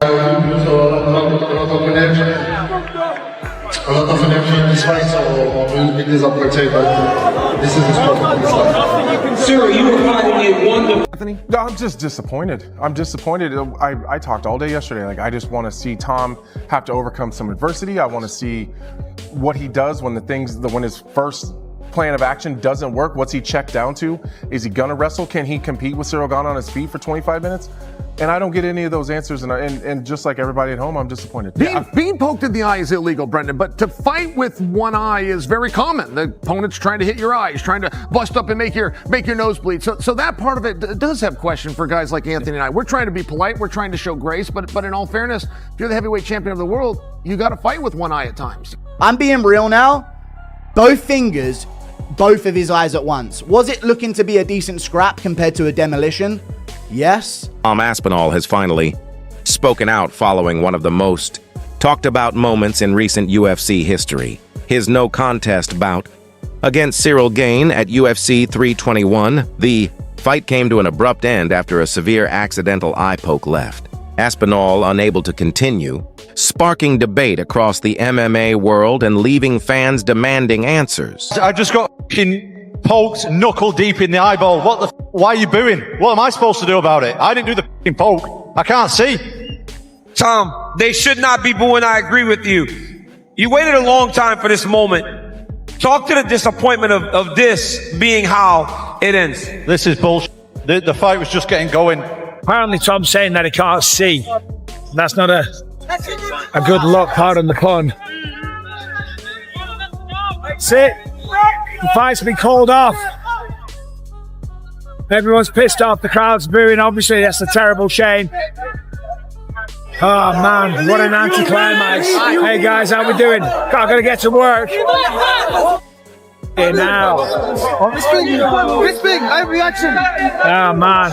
A lot of energy in this fight, so we'll disappointed, but this is the sport of this fight. Ciryl, you were fighting a wonderful. Anthony? No, I'm just disappointed. I'm disappointed. I talked all day yesterday. Like, I just want to see Tom have to overcome some adversity. I want to see what he does when when his first plan of action doesn't work. What's he checked down to? Is he gonna wrestle? Can he compete with Ciryl Gane on his feet for 25 minutes? And I don't get any of those answers, and just like everybody at home, I'm disappointed. Being poked in the eye is illegal, Brendan, but to fight with one eye is very common. The opponent's trying to hit your eye, he's trying to bust up and make your nose bleed. So that part of it does have question for guys like Anthony and I. We're trying to be polite, we're trying to show grace, but in all fairness, if you're the heavyweight champion of the world, you got to fight with one eye at times. I'm being real now. Both fingers, both of his eyes at once. Was it looking to be a decent scrap compared to a demolition? Yes. Aspinall has finally spoken out following one of the most talked about moments in recent UFC history. His no contest bout against Ciryl Gane at UFC 321. The fight came to an abrupt end after a severe accidental eye poke left Aspinall unable to continue, sparking debate across the MMA world and leaving fans demanding answers. I just got poked knuckle deep in the eyeball. Why are you booing? What am I supposed to do about it? I didn't do the poke. I can't see. Tom, they should not be booing. I agree with you. You waited a long time for this moment. Talk to the disappointment of this being how it ends. This is bullshit. The fight was just getting going. Apparently Tom's saying that he can't see. That's not a good look, pardon the pun. That's it. The fight's been called off. Everyone's pissed off. The crowd's booing. Obviously, that's a terrible shame. Oh man, what an anticlimax. Hey guys, how we doing? I gotta get to work. Here now. This big, live reaction. Oh man.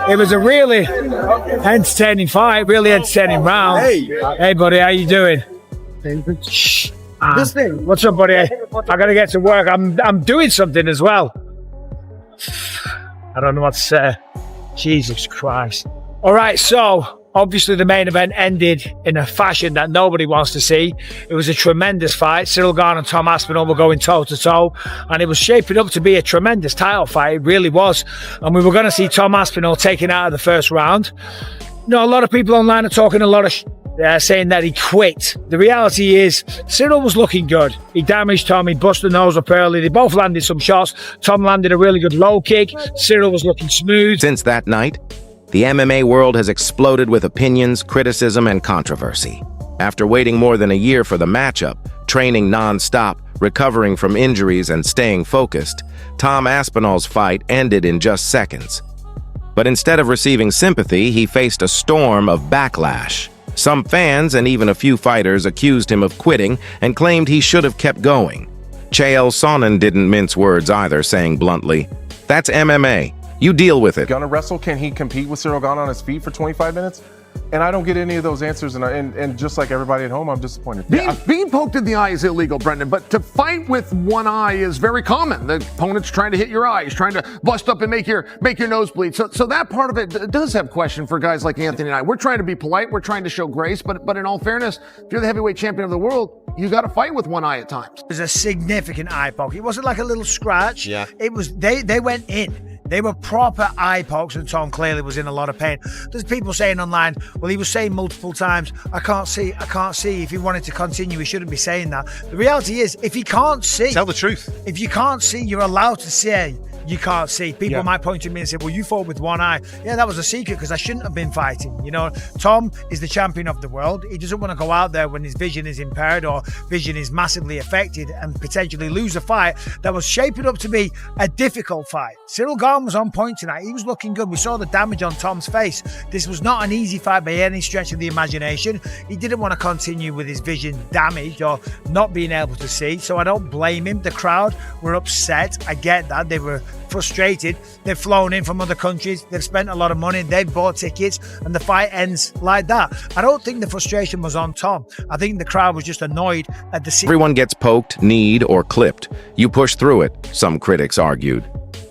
It was a really entertaining fight, really entertaining round. Hey buddy, how you doing? This thing. What's up, buddy? I gotta get to work. I'm doing something as well. I don't know what to say. Jesus Christ. All right, so obviously the main event ended in a fashion that nobody wants to see. It was a tremendous fight. Ciryl Gane and Tom Aspinall were going toe-to-toe, and it was shaping up to be a tremendous title fight. It really was. And we were going to see Tom Aspinall taken out of the first round. You know, a lot of people online are talking a lot of saying that he quit. The reality is, Ciryl was looking good. He damaged Tom, he busted the nose up early. They both landed some shots. Tom landed a really good low kick. Ciryl was looking smooth. Since that night, the MMA world has exploded with opinions, criticism, and controversy. After waiting more than a year for the matchup, training non-stop, recovering from injuries, and staying focused, Tom Aspinall's fight ended in just seconds. But instead of receiving sympathy, he faced a storm of backlash. Some fans and even a few fighters accused him of quitting and claimed he should have kept going. Ciryl Gane didn't mince words either, saying bluntly, "That's MMA. You deal with it." Gonna wrestle? Can he compete with Ciryl Gane on his feet for 25 minutes? And I don't get any of those answers, and just like everybody at home, I'm disappointed. Being poked in the eye is illegal, Brendan, but to fight with one eye is very common. The opponent's trying to hit your eye, he's trying to bust up and make your nose bleed. So that part of it does have question for guys like Anthony and I. We're trying to be polite, we're trying to show grace, but in all fairness, if you're the heavyweight champion of the world, you got to fight with one eye at times. It was a significant eye poke. It wasn't like a little scratch. Yeah. It was, they went in. They were proper eye pokes, and Tom clearly was in a lot of pain. There's people saying online, well, he was saying multiple times, I can't see. If he wanted to continue, he shouldn't be saying that. The reality is, if he can't see... Tell the truth. If you can't see, you're allowed to say you can't see. People might point to me and say, well, you fought with one eye. Yeah, that was a secret because I shouldn't have been fighting. You know, Tom is the champion of the world. He doesn't want to go out there when his vision is impaired or vision is massively affected and potentially lose a fight that was shaping up to be a difficult fight. Ciryl Gane was on point tonight. He was looking good. We saw the damage on Tom's face. This was not an easy fight by any stretch of the imagination. He didn't want to continue with his vision damaged or not being able to see, so I don't blame him. The crowd were upset. I get that. They were frustrated. They've flown in from other countries. They've spent a lot of money. They've bought tickets, and the fight ends like that. I don't think the frustration was on Tom. I think the crowd was just annoyed at the... Everyone gets poked, kneed, or clipped. You push through it, some critics argued.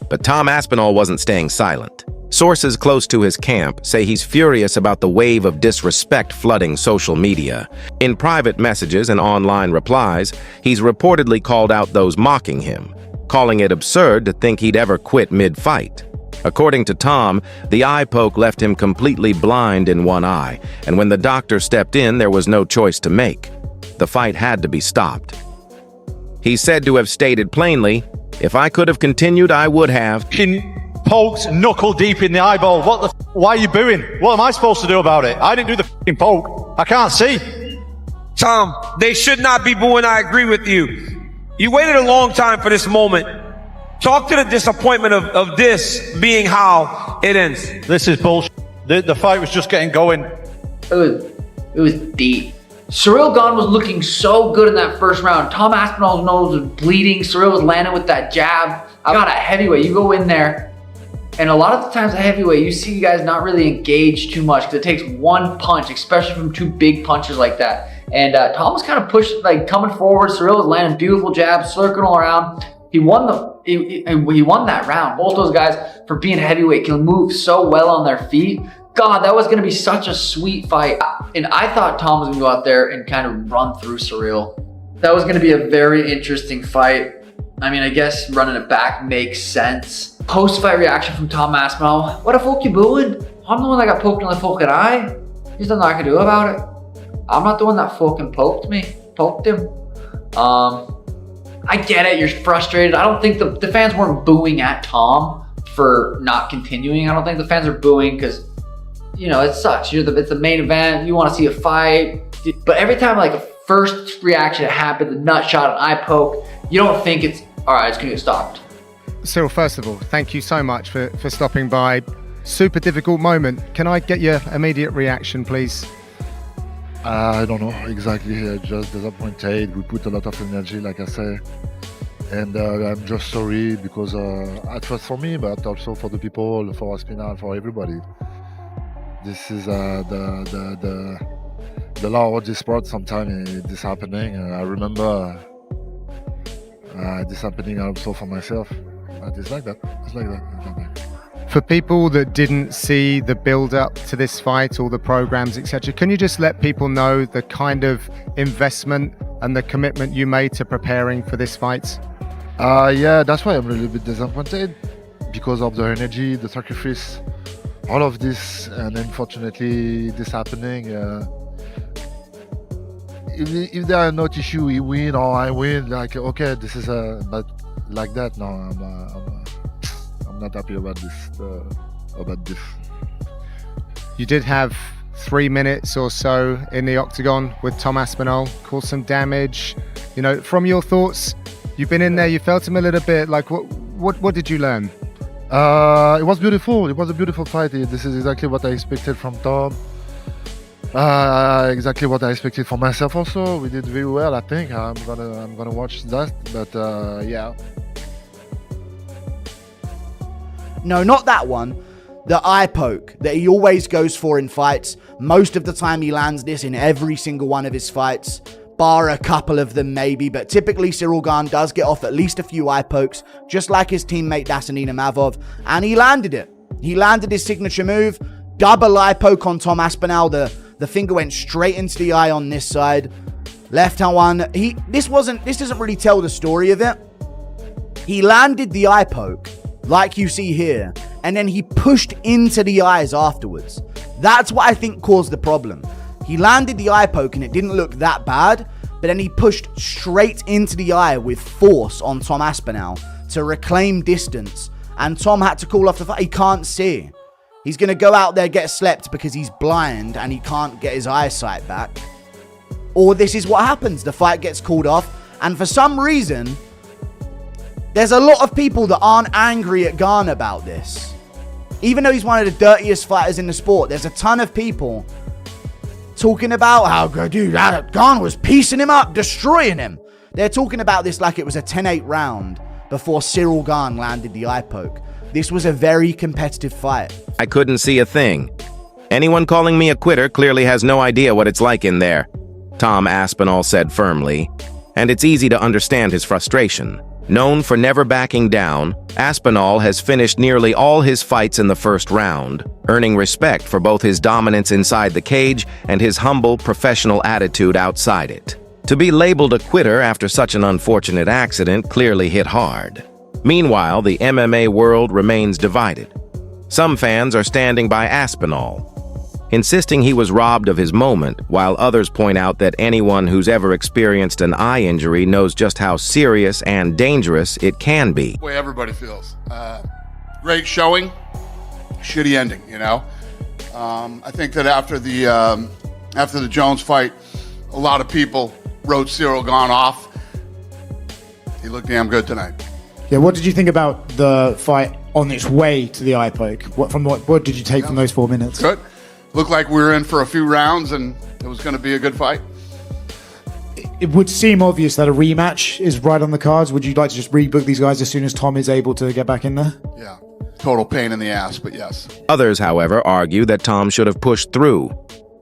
But Tom Aspinall wasn't staying silent. Sources close to his camp say he's furious about the wave of disrespect flooding social media. In private messages and online replies, he's reportedly called out those mocking him, calling it absurd to think he'd ever quit mid-fight. According to Tom, the eye poke left him completely blind in one eye, and when the doctor stepped in, there was no choice to make. The fight had to be stopped. He's said to have stated plainly, "If I could have continued, I would have." Poked knuckle deep in the eyeball. Why are you booing? What am I supposed to do about it? I didn't do the poke. I can't see. Tom, they should not be booing. I agree with you. You waited a long time for this moment. Talk to the disappointment of this being how it ends. This is bullshit. The fight was just getting going. It was deep. Ciryl Gane was looking so good in that first round. Tom Aspinall's nose was bleeding. Ciryl was landing with that jab. I got a heavyweight. You go in there, and a lot of the times a heavyweight, you see guys not really engage too much because it takes one punch, especially from two big punches like that. And Tom was kind of pushed, like coming forward. Ciryl was landing beautiful jabs, circling all around. He won that round. Both those guys, for being heavyweight, can move so well on their feet. God, that was going to be such a sweet fight. And I thought Tom was going to go out there and kind of run through Ciryl. That was going to be a very interesting fight. I mean, I guess running it back makes sense. Post-fight reaction from Tom Aspinall. What the fuck you booing? I'm the one that got poked in the fucking eye. There's nothing I can do about it. I'm not the one that fucking poked him. I get it, you're frustrated. I don't think the fans weren't booing at Tom for not continuing. I don't think the fans are booing because, you know, it sucks. It's the main event, you want to see a fight. But every time like a first reaction happens, a nut shot, an eye poke, you don't think it's, all right, it's gonna get stopped. Ciryl, first of all, thank you so much for stopping by. Super difficult moment. Can I get your immediate reaction, please? I don't know exactly, just disappointed. We put a lot of energy, like I say, and I'm just sorry because at first for me, but also for the people, for Aspinall, for everybody. This is the law of this sport. Sometimes this happening. I remember this happening also for myself. But it's like that. It's like that. For people that didn't see the build-up to this fight, all the programs, etc., can you just let people know the kind of investment and the commitment you made to preparing for this fight? Yeah, that's why I'm a little bit disappointed because of the energy, the sacrifice, all of this, and unfortunately, this happening. If there are not issue, we win or I win, like okay, this is but like that. No, I'm not happy about this. You did have 3 minutes or so in the octagon with Tom Aspinall, caused some damage. You know, from your thoughts, you've been in there, you felt him a little bit. Like, what did you learn? It was beautiful. It was a beautiful fight. This is exactly what I expected from Tom. Exactly what I expected for myself. Also, we did very well. I think I'm gonna watch that. But yeah. No, not that one. The eye poke that he always goes for in fights. Most of the time he lands this in every single one of his fights, bar a couple of them maybe, but typically Ciryl Gane does get off at least a few eye pokes, just like his teammate Dasanina Mavov, and he landed it. He landed his signature move, double eye poke on Tom Aspinall. The finger went straight into the eye on this side. Left hand one. This doesn't really tell the story of it. He landed the eye poke, like you see here, and then he pushed into the eyes afterwards. That's what I think caused the problem. He landed the eye poke and it didn't look that bad, but then he pushed straight into the eye with force on Tom Aspinall to reclaim distance, and Tom had to call off the fight. He can't see. He's going to go out there, get slept because he's blind and he can't get his eyesight back. Or this is what happens. The fight gets called off, and for some reason, there's a lot of people that aren't angry at Gane about this. Even though he's one of the dirtiest fighters in the sport, there's a ton of people talking about how, dude, Gane was piecing him up, destroying him. They're talking about this like it was a 10-8 round before Ciryl Gane landed the eye poke. This was a very competitive fight. I couldn't see a thing. Anyone calling me a quitter clearly has no idea what it's like in there, Tom Aspinall said firmly, and it's easy to understand his frustration. Known for never backing down, Aspinall has finished nearly all his fights in the first round, earning respect for both his dominance inside the cage and his humble, professional attitude outside it. To be labeled a quitter after such an unfortunate accident clearly hit hard. Meanwhile, the MMA world remains divided. Some fans are standing by Aspinall, insisting he was robbed of his moment, while others point out that anyone who's ever experienced an eye injury knows just how serious and dangerous it can be. The way everybody feels. Great showing, shitty ending, you know? I think that after the Jones fight, a lot of people wrote Ciryl Gane off. He looked damn good tonight. Yeah, what did you think about the fight on its way to the eye poke? What did you take from those 4 minutes? Good. Looked like we were in for a few rounds and it was going to be a good fight. It would seem obvious that a rematch is right on the cards. Would you like to just rebook these guys as soon as Tom is able to get back in there? Yeah, total pain in the ass, but yes. Others, however, argue that Tom should have pushed through,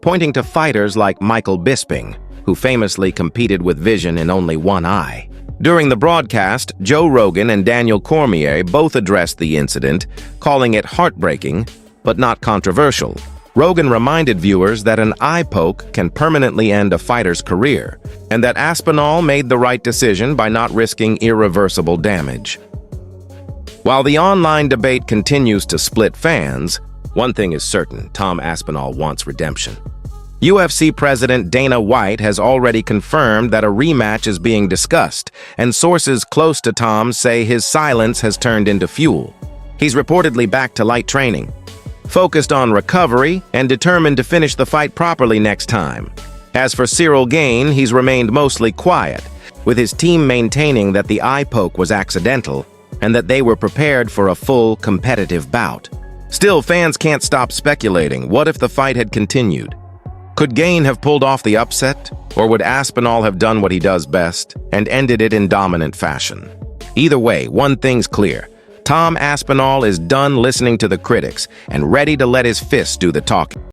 pointing to fighters like Michael Bisping, who famously competed with vision in only one eye. During the broadcast, Joe Rogan and Daniel Cormier both addressed the incident, calling it heartbreaking, but not controversial. Rogan reminded viewers that an eye poke can permanently end a fighter's career, and that Aspinall made the right decision by not risking irreversible damage. While the online debate continues to split fans, one thing is certain: Tom Aspinall wants redemption. UFC President Dana White has already confirmed that a rematch is being discussed, and sources close to Tom say his silence has turned into fuel. He's reportedly back to light training, focused on recovery and determined to finish the fight properly next time. As for Ciryl Gane, he's remained mostly quiet, with his team maintaining that the eye poke was accidental and that they were prepared for a full competitive bout. Still, fans can't stop speculating. What if the fight had continued? Could Gane have pulled off the upset, or would Aspinall have done what he does best and ended it in dominant fashion? Either way, one thing's clear: Tom Aspinall is done listening to the critics and ready to let his fists do the talking.